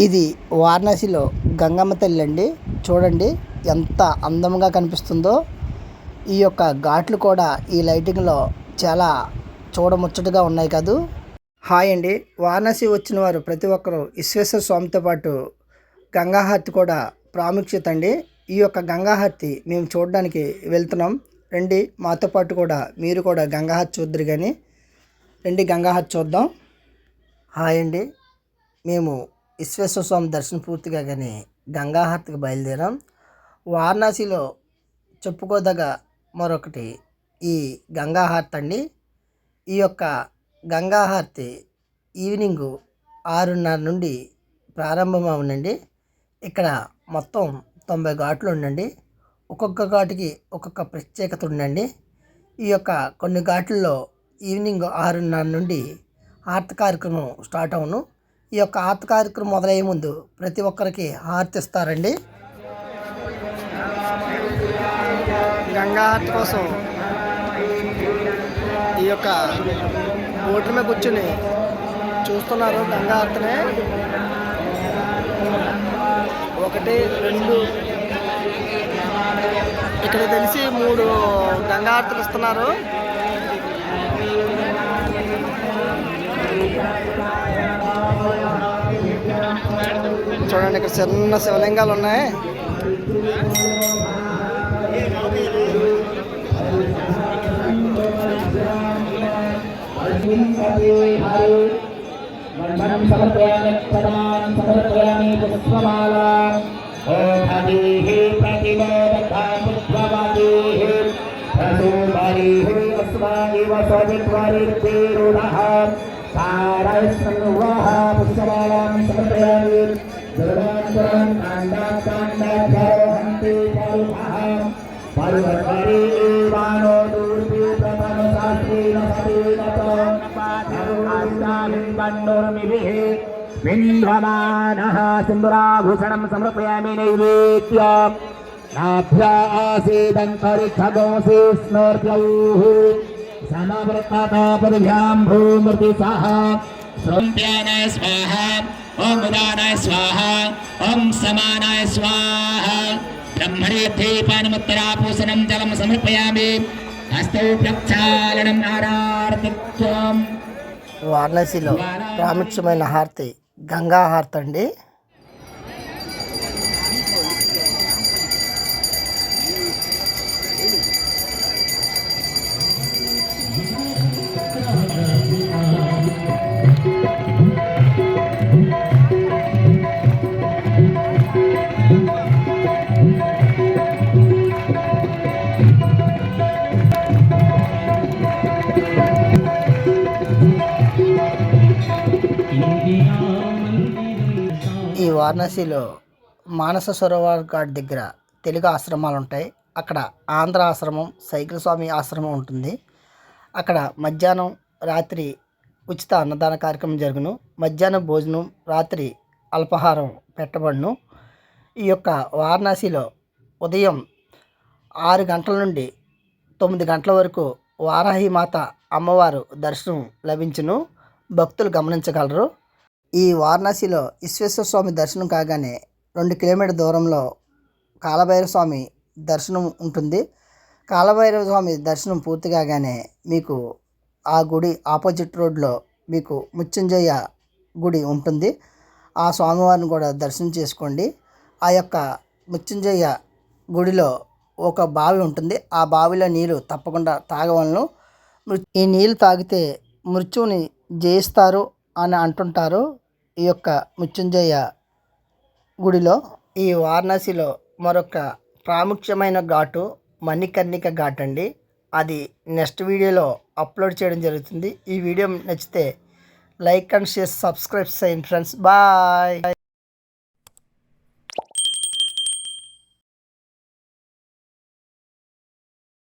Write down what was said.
ఇది వారణాసిలో గంగమ్మ తల్లి అండి. చూడండి ఎంత అందంగా కనిపిస్తుందో. ఈ యొక్క ఘాట్లు కూడా ఈ లైటింగ్లో చాలా చూడముచ్చటగా ఉన్నాయి కదూ. హాయ్ అండి. వారణాసి వచ్చిన వారు ప్రతి ఒక్కరూ విశ్వేశ్వర స్వామితో పాటు గంగాహారతి కూడా ప్రాముఖ్యత అండి. ఈ యొక్క గంగాహారతి మేము చూడడానికి వెళ్తున్నాం. రండి మాతో పాటు కూడా మీరు కూడా గంగాహారతి చూద్దరు కానీ రండి గంగాహారతి చూద్దాం. హాయ్ అండి. మేము విశ్వేశ్వర స్వామి దర్శనం పూర్తి కాగానే గంగాహారతికి బయలుదేరాం. వారణాసిలో చెప్పుకోదగ మరొకటి ఈ గంగాహారతి అండి. ఈ యొక్క గంగాహారతి ఈవినింగ్ 6:30 నుండి ప్రారంభం అవునండి. ఇక్కడ మొత్తం 90 ఘాట్లు ఉండండి. ఒక్కొక్క ఘాటుకి ఒక్కొక్క ప్రత్యేకత ఉండండి. ఈ యొక్క కొన్ని ఘాట్లలో ఈవినింగ్ 6:30 నుండి హారతి కార్యక్రమం స్టార్ట్ అవును. ఈ యొక్క హారతి కార్యక్రమం మొదలయ్యే ముందు ప్రతి ఒక్కరికి హారతి ఇస్తారండి. గంగా హారతి కోసం ఈ యొక్క బోట్ల మీద కూర్చొని చూస్తున్నారు గంగా హారతిని. 1, 2 ఇక్కడ తెలిసి 3 గంగా హారతులు ఇస్తున్నారు. చూడండి ఇక్కడ చిన్న శివలింగాలు ఉన్నాయి. వింధ్యమానః సింధూరాభూషణం సమర్పయామి నైవేద్యం నాభ్యాసేదంతరిక్షగోసి స్మర్త్యౌః సమవర్తతాపద్భ్యాం భూమృతి సహ శ్రోత్యానాయ స్వాహ ఓం ఉదానాయ స్వాహ ఓం సమానాయ స్వాహ బ్రహ్మణే దీపానముత్తరాభూషణం జలం సమర్పయామి హస్తౌ ప్రక్షాళనం ఆరార్తిత్వం. వారణాసిలో ప్రాముఖ్యమైన హారతి గంగా హారతి అండి. ఈ వారణాసిలో మానస సరోవర్ ఘాట్ దగ్గర తెలుగు ఆశ్రమాలు ఉంటాయి. అక్కడ ఆంధ్ర ఆశ్రమం, సైకిల్ స్వామి ఆశ్రమం ఉంటుంది. అక్కడ మధ్యాహ్నం రాత్రి ఉచిత అన్నదాన కార్యక్రమం జరుగును. మధ్యాహ్నం భోజనం, రాత్రి అల్పాహారం పెట్టబడును. ఈ యొక్క వారణాసిలో ఉదయం 6 గంటల నుండి 9 గంటల వరకు వారాహిమాత అమ్మవారు దర్శనం లభించును. భక్తులు గమనించగలరు. ఈ వారణాసిలో విశ్వేశ్వర స్వామి దర్శనం కాగానే 2 కిలోమీటర్ల దూరంలో కాలభైరవ స్వామి దర్శనం ఉంటుంది. కాలభైరవ స్వామి దర్శనం పూర్తి కాగానే మీకు ఆ గుడి ఆపోజిట్ రోడ్లో మీకు మృత్యుంజయ గుడి ఉంటుంది. ఆ స్వామివారిని కూడా దర్శనం చేసుకోండి. ఆ యొక్క మృత్యుంజయ గుడిలో ఒక బావి ఉంటుంది. ఆ బావిలో నీళ్ళు తప్పకుండా తాగవలను. ఈ నీళ్ళు తాగితే మృత్యువుని జయిస్తారు అని అంటుంటారు. ఈ యొక్క మృత్యుంజయ గుడిలో ఈ వారణాసిలో మరొక ప్రాముఖ్యమైన ఘాటు మణికర్ణిక ఘాట్ అండి. అది నెక్స్ట్ వీడియోలో అప్లోడ్ చేయడం జరుగుతుంది. ఈ వీడియో నచ్చితే లైక్ అండ్ షేర్, సబ్స్క్రైబ్ చేయండి ఫ్రెండ్స్. బాయ్.